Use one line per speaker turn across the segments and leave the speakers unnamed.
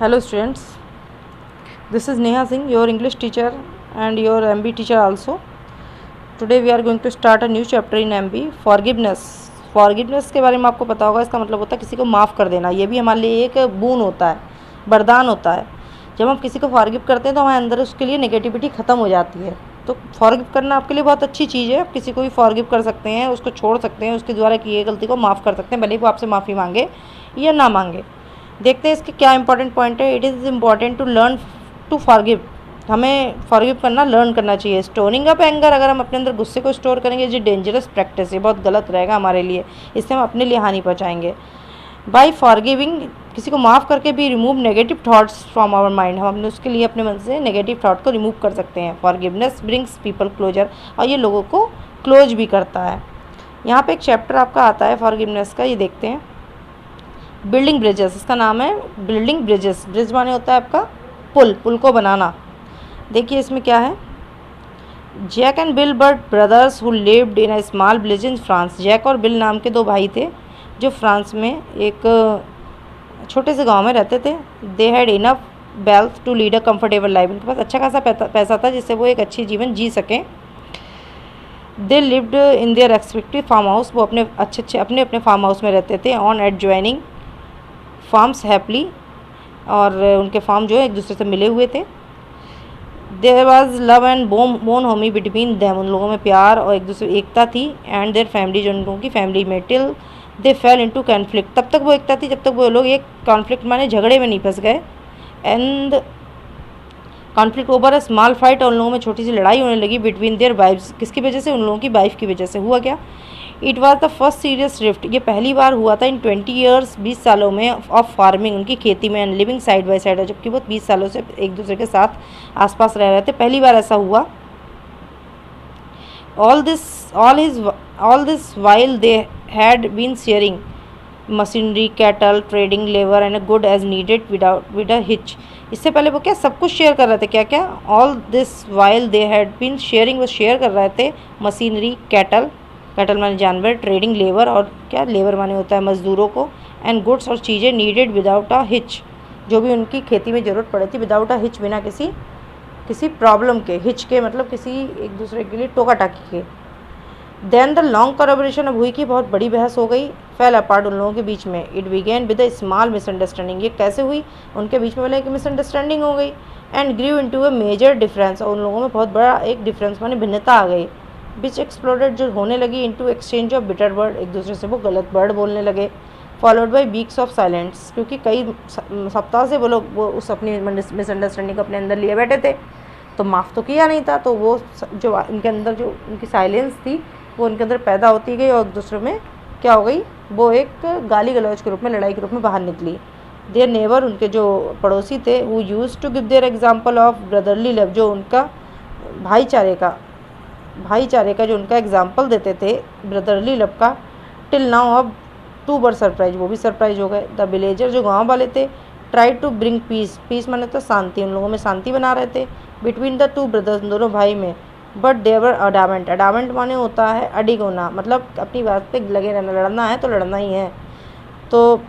Hello students, this is Neha Singh, your English teacher and your MB teacher also. Today we are going to start a new chapter in MB, forgiveness. Forgiveness के बारे में आपको पता होगा, इसका मतलब होता है किसी को माफ़ कर देना। ये भी हमारे लिए एक बून होता है, वरदान होता है। जब हम किसी को फॉरगिव करते हैं तो हमारे अंदर उसके लिए नेगेटिविटी ख़त्म हो जाती है। तो फॉरगिव करना आपके लिए बहुत अच्छी चीज़ है। आप किसी को भी फॉरगिव कर सकते हैं, उसको छोड़ सकते हैं, उसके द्वारा की गई गलती को माफ़ कर सकते हैं, भले ही वो आपसे माफ़ी मांगे या ना मांगे। देखते हैं इसके क्या इंपॉर्टेंट पॉइंट है। It is important to learn to forgive. हमें फॉरगिव करना लर्न करना चाहिए। स्टोरिंग अप एंगर, अगर हम अपने अंदर गुस्से को स्टोर करेंगे, ये डेंजरस प्रैक्टिस है, बहुत गलत रहेगा हमारे लिए। इससे हम अपने लिए हानि पहुँचाएंगे। बाई फॉरगिविंग, किसी को माफ़ करके भी remove negative thoughts from our mind, हम अपने उसके लिए अपने मन से नेगेटिव थाट को रिमूव कर सकते हैं। फॉरगिवनेस ब्रिंग्स पीपल क्लोजर, और ये लोगों को क्लोज भी करता है। यहाँ पे एक चैप्टर आपका आता है फॉरगिवनेस का, ये देखते हैं। बिल्डिंग ब्रिजेस, इसका नाम है बिल्डिंग ब्रिजेस। ब्रिज माने होता है आपका पुल, पुल को बनाना। देखिए इसमें क्या है। Jack and Bill were brothers who lived in a small village in France. Jack और बिल नाम के दो भाई थे जो फ्रांस में एक छोटे से गांव में रहते थे। They had enough wealth to lead a comfortable life, उनके पास अच्छा खासा पैसा था जिससे वो एक अच्छी जीवन जी सकें। They lived in their respective farm house, वो अपने अपने फार्म हाउस में रहते थे। ऑन एडजॉइनिंग फार्म्स हैप्पली, और उनके फार्म जो है एक दूसरे से मिले हुए थे। There was love and bonhomie between them, उन लोगों में प्यार और एक दूसरे एकता थी। एंड देयर फैमिली, जो उन लोगों की फैमिली में, टिल दे फेल इनटू कॉन्फ्लिक्ट, तब तक वो एकता थी जब तक वो लोग एक कॉन्फ्लिक्ट माने झगड़े में नहीं फंस गए। And conflict over a small fight, और उन लोगों में छोटी सी लड़ाई होने लगी बिटवीन देयर वाइफ्स। किसकी वजह से? उन लोगों की वाइफ की वजह से। हुआ क्या? It was the first serious rift, ये पहली बार हुआ था इन 20 ईयर्स, 20 सालों में, ऑफ फार्मिंग, उनकी खेती में, and living side by side, जबकि वो 20 सालों से एक दूसरे के साथ आसपास रह रहे थे, पहली बार ऐसा हुआ। All this while they had been sharing machinery, cattle, trading, labour and good as needed with a hitch. इससे पहले वो क्या सब कुछ शेयर कर रहे थे? क्या क्या? All this while they had been sharing, वो शेयर कर रहे थे मशीनरी, कैटल माने जानवर, ट्रेडिंग, लेबर, और क्या लेबर माने होता है मज़दूरों को, एंड गुड्स, और चीज़ें, नीडेड विदाउट अ हिच, जो भी उनकी खेती में ज़रूरत पड़ी थी, विदाउट अ हिच, बिना किसी प्रॉब्लम के। हिच के मतलब किसी एक दूसरे के लिए टोका टाकी के। देन द लॉन्ग कोलैबोरेशन, अब हुई कि बहुत बड़ी बहस हो गई। फेल अपार्ट, उन लोगों के बीच में। It began with a small misunderstanding, ये कैसे हुई? उनके बीच में एक मिसअंडरस्टैंडिंग हो गई। And grieve into a major difference, और उन लोगों में बहुत बड़ा एक डिफरेंस माने भिन्नता आ गई। विच एक्सप्लोडेड, जो होने लगी, into exchange of bitter word, एक दूसरे से वो गलत वर्ड बोलने लगे। Followed by weeks of silence, क्योंकि कई सप्ताह से वो उस अपनी मिसअंडरस्टैंडिंग को अपने अंदर लिए बैठे थे, तो माफ़ तो किया नहीं था। तो वो जो इनके अंदर जो उनकी साइलेंस थी वो उनके अंदर पैदा होती गई, और एक दूसरे में क्या हो गई, वो एक गाली गलौज के रूप में, लड़ाई के रूप में बाहर निकली। देयर नेबर, उनके जो पड़ोसी थे, वो use to give their example of brotherly love, जो उनका भाईचारे का जो उनका एग्जाम्पल देते थे, ब्रदरली लव का। टिल नाउ, अब टू वर सरप्राइज, वो भी सरप्राइज हो गए। द विलेजर, जो गांव वाले थे, try to bring peace, peace माने तो शांति, उन लोगों में शांति बना रहे थे, बिटवीन द टू ब्रदर्स, दोनों भाई में। बट देवर अडामेंट, अडामेंट माने होता है अडिग होना, मतलब अपनी बात पे लगे रहना, लड़ना है तो लड़ना ही है। तो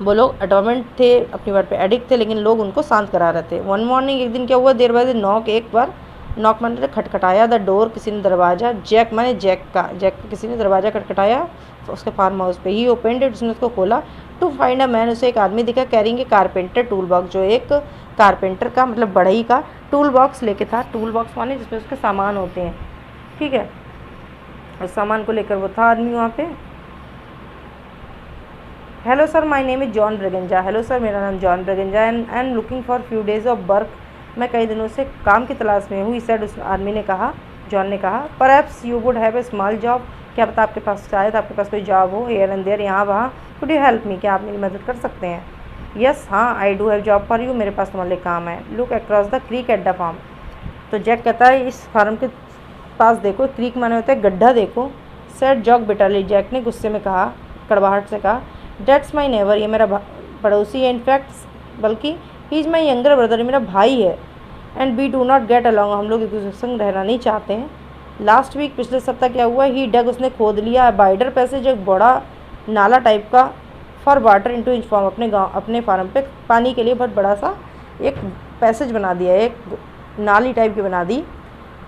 वो लोग अडामेंट थे, अपनी बात पे एडिक्ट थे, लेकिन लोग उनको शांत करा रहे थे। वन मॉर्निंग, एक दिन क्या हुआ, देर बाद नॉक, एक बार नॉक माने खटखटाया, द डोर, किसी ने दरवाज़ा, जैक माने जैक का किसी ने दरवाज़ा खटखटाया उसके फार्म हाउस पे। ही ओपनड इट, उसने उसको खोला। टू फाइंड अ मैन, उसे एक आदमी दिखा, carrying a carpenter tool box, जो एक कारपेंटर का मतलब बढ़ई का टूल बॉक्स लेके था। टूल बॉक्स माने जिसमें उसके सामान होते हैं, ठीक है। उस सामान को लेकर वो था आदमी वहाँ पे। Hello sir, my name is John Braganza. Hello sir, मेरा नाम John Braganza, and looking for few days of work, मैं कई दिनों से काम की तलाश में हूँ। सेड, उस आदमी ने कहा, जॉन ने कहा। Perhaps you would have a small job, क्या पता आपके पास शायद आपके पास कोई जॉब हो, हियर एंड देयर, यहाँ वहाँ। कुड यू हेल्प मी, क्या आप मेरी मदद कर सकते हैं? यस, हाँ, I do have job for you, मेरे पास तुम्हारे लिए काम है। Look across the creek at the farm, तो जैक कहता है इस फार्म के पास देखो, क्रीक माने होता है गड्ढा देखो। सेड जॉक बिटरली, जैक ने गुस्से में कहा, कड़वाहट से कहा। डेट्स माई नेबर, ये मेरा पड़ोसी है, इनफैक्ट बल्कि he is my younger brother, ये मेरा भाई है। And we do not get along, हम लोग एक दूसरे के संग रहना नहीं चाहते हैं। लास्ट वीक, पिछले सप्ताह क्या हुआ, ही डग, उसने खोद लिया बाइडर पैसेज, एक बड़ा नाला टाइप का for water into his farm, अपने फार्म पे पानी के लिए बहुत बड़ा सा एक पैसेज बना दिया, एक नाली टाइप की बना दी,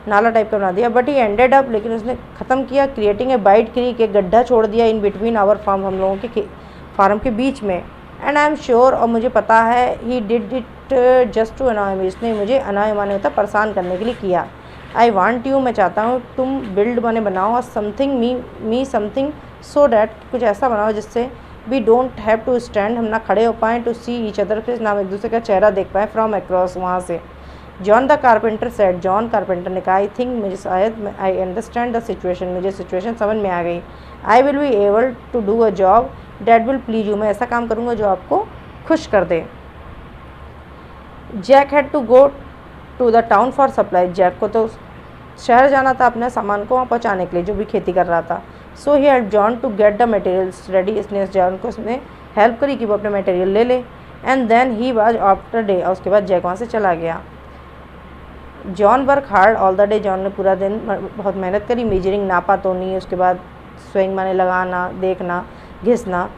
नाला टाइप का बना दिया। बट ही एंडेड अप, लेकिन उसने ख़त्म किया क्रिएटिंग ए बाइट क्रीक, एक गड्ढा छोड़ दिया इन बिटवीन आवर फार्म, हम लोगों के फार्म के बीच में। एंड आई एम श्योर, और मुझे पता है, he did it just to annoy me, इसने मुझे अनॉय माने होता परेशान करने के लिए किया। आई वांट यू, मैं चाहता हूँ तुम बिल्ड माने बनाओ, something me something, so that कुछ ऐसा बनाओ जिससे we don't have to stand, हम ना खड़े हो पाएँ, to see each other face, ना एक दूसरे का चेहरा देख पाएँ, फ्रॉम अक्रॉस, वहाँ से। John the carpenter said, John carpenter ने कहा, आई थिंक, मुझे शायद, आई अंडरस्टैंड द सिचुएशन, मुझे सिचुएशन समझ में आ गई। I will be able to do a job that will please you, मैं ऐसा काम करूँगा जो आपको खुश कर दे। Jack had to go to the town for supply, Jack को तो शहर जाना था अपने सामान को वहाँ पहुँचाने के लिए, जो भी खेती कर रहा था। So he help John to get the materials ready, इसने जॉन को उसने हेल्प करी कि वो अपने मटेरियल ले ले। And then he was after day, और उसके बाद जैक वहाँ से चला गया। John work hard all the day, John ने पूरा दिन बहुत मेहनत करी, मेजरिंग, नापा तो नहीं, उसके बाद स्विंग माने लगाना, देखना, घिसना।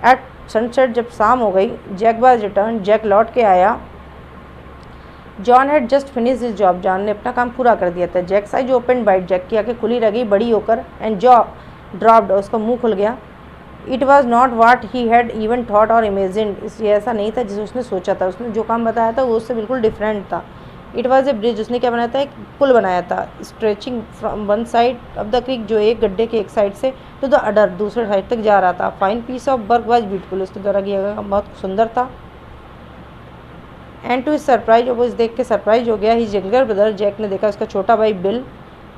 एट सनसेट, जब शाम हो गई, जैक वाज रिटर्न, जैक लौट के आया। John had just finish his job, John ने अपना काम पूरा कर दिया था। Jack's eyes open bite, Jack की आंखें खुली रह गई बड़ी होकर। एंड जॉ ड्रॉप्ड, उसका मुंह खुल गया। It was not what he had even thought or imagine, ये ऐसा नहीं था जिसे उसने सोचा था, उसने जो काम बताया था वो उससे बिल्कुल डिफरेंट था। इट वॉज ए ब्रिज, उसने क्या बनाया था, एक पुल बनाया था, stretching from one side of the creek, जो एक गड्ढे के एक साइड से, टू द अदर, दूसरे साइड तक जा रहा था। Fine piece of work was beautiful, उसके द्वारा किया गया बहुत सुंदर था। एंड टू हिज सरप्राइज, वो इस देख के सरप्राइज हो गया, हिज यंगर ब्रदर, जैक ने देखा उसका छोटा भाई bill,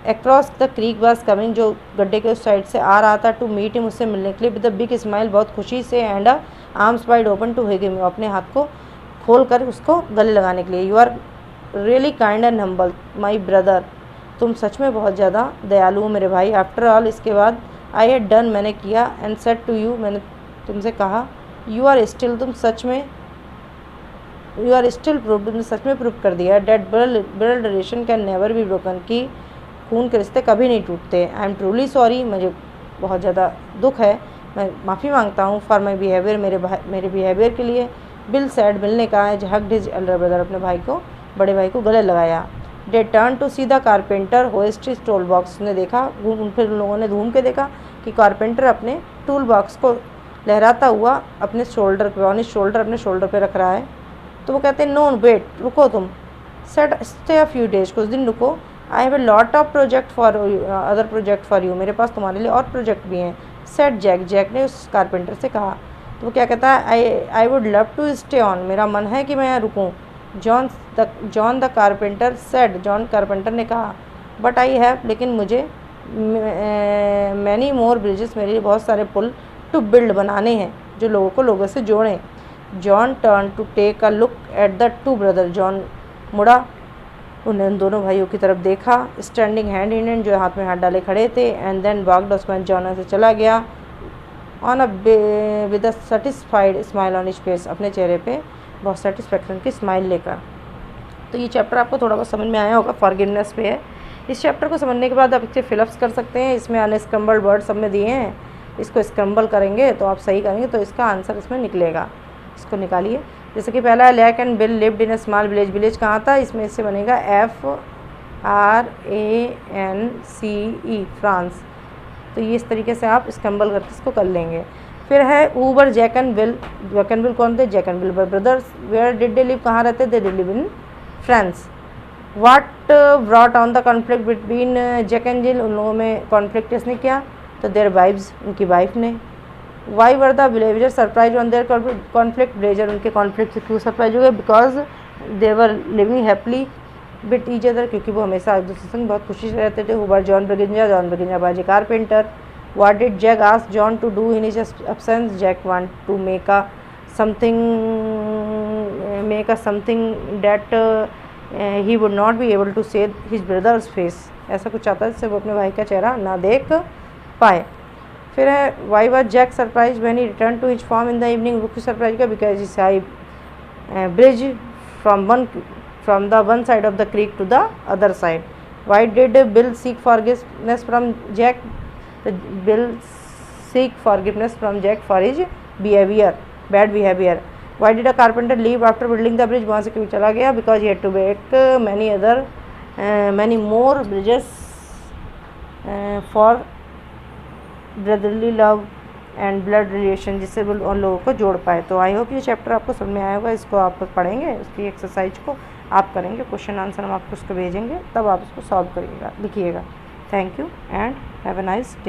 across the creek was coming, जो गड्ढे के उस साइड से आ रहा था, टू मीट हिम, उससे मिलने के लिए, विद द बिग स्माइल, बहुत खुशी से, and arms wide open to hug him, अपने हाथ को खोल कर उसको गले लगाने के लिए। You are really kind and humble my brother, तुम सच में बहुत ज़्यादा दयालु हो मेरे भाई। आफ्टर ऑल, इसके बाद, आई हैड डन, मैंने किया, एंड सेड टू यू, मैंने तुमसे कहा, यू आर स्टिल, तुम सच में, यू आर स्टिल प्रूव, तुमने सच में प्रूव कर दिया, that blood relation can never be broken, की खून के रिश्ते कभी नहीं टूटते। आई एम ट्रूली सॉरी, मुझे बहुत ज़्यादा दुख है, मैं माफ़ी मांगता हूँ, फॉर माई बिहेवियर, मेरे बिहेवियर के लिए। बिल सैड, बिल ने कहा है, हग्ड हिज एल्डर ब्रदर, अपने भाई को, बड़े भाई को गले लगाया। They turn to see the carpenter hoist his tool box, ने देखा, फिर उन लोगों ने घूम के देखा कि कारपेंटर अपने टूल बॉक्स को लहराता हुआ अपने शोल्डर पे, ऑन शोल्डर, अपने शोल्डर पे रख रहा है। तो वो कहते हैं, नो वेट, रुको तुम, set stay a few days, कुछ दिन रुको, I have a lot of project for other project for you, मेरे पास तुम्हारे लिए और प्रोजेक्ट भी हैं। सेट जैक, जैक ने उस कारपेंटर से कहा। तो वो क्या कहता है, I would love to stay on, मेरा मन है कि मैं यहाँ रुकूँ। John the carpenter said, John carpenter ने कहा, बट आई हैव, लेकिन मुझे, मैनी मोर ब्रिजेस, मेरे लिए बहुत सारे पुल, टू बिल्ड, बनाने हैं, जो लोगों को लोगों से जोड़ें। John turn to take a look at the two brother, John मुड़ा, उन्हें उन दोनों भाइयों की तरफ देखा, स्टैंडिंग हैंड इन हैंड, जो हाथ में हाथ डाले खड़े थे। एंड देन वॉकड, उसके बाद जॉन से चला गया, on a with a satisfied smile on his face, अपने चेहरे पे बहुत सेटिस्फेक्शन की स्माइल लेकर। तो ये चैप्टर आपको थोड़ा बहुत समझ में आया होगा, फॉरगिवनेस पे है। इस चैप्टर को समझने के बाद आप इसे फिलअप्स कर सकते हैं, इसमें अनस्क्रम्बल्ड वर्ड सब में दिए हैं, इसको स्क्रम्बल करेंगे तो आप सही करेंगे तो इसका आंसर इसमें निकलेगा। इसको निकालिए। जैसे कि पहला है, Jack and Bill lived in a small village, village कहाँ था, इसमें इससे बनेगा France, फ्रांस। तो ये इस तरीके से आप स्क्रम्बल करके इसको कर लेंगे। फिर है ऊबर, Jack and Bill, Jack and Bill कौन थे, Jack and Bill brothers. Where did they live, कहाँ रहते, they live in France. What brought on the conflict between Jack and Jill, उन लोगों में कॉन्फ्लिक्ट किसने किया, तो देयर वाइव्स, उनकी वाइफ ने। Why were the villager surprise on their conflict, villager उनके कॉन्फ्लिक्ट से क्यों सरप्राइज हो गए, because they were living happily with each other, क्योंकि वो हमेशा एक दूसरे से बहुत खुशी से रहते थे। Huber John Briganza was a carpenter. What did Jack ask John to do in his absence, Jack want to make a something that he would not be able to see his brother's face, ऐसा कुछ चाहता है जिससे वो अपने भाई का चेहरा ना देख पाए। फिर है, why was Jack surprise when he return to his farm in the evening, वो क्यों सरप्राइज का, because he saw bridge from the one side of the creek to the other side. Why did Bill seek forgiveness from Jack, Bill seek forgiveness from Jack for his bad behavior. Why did a carpenter leave after building the bridge? वहाँ से क्यों चला गया? Because he had to make many more bridges for brotherly love and blood relation, जिससे वो उन लोगों को जोड़ पाए। तो आई होप ये चैप्टर आपको समझ में आया होगा। इसको आप पढ़ेंगे, उसकी एक्सरसाइज को आप करेंगे, क्वेश्चन आंसर हम आपको उसको भेजेंगे, तब आप उसको सॉल्व करिएगा, लिखिएगा। Thank you and have a nice day.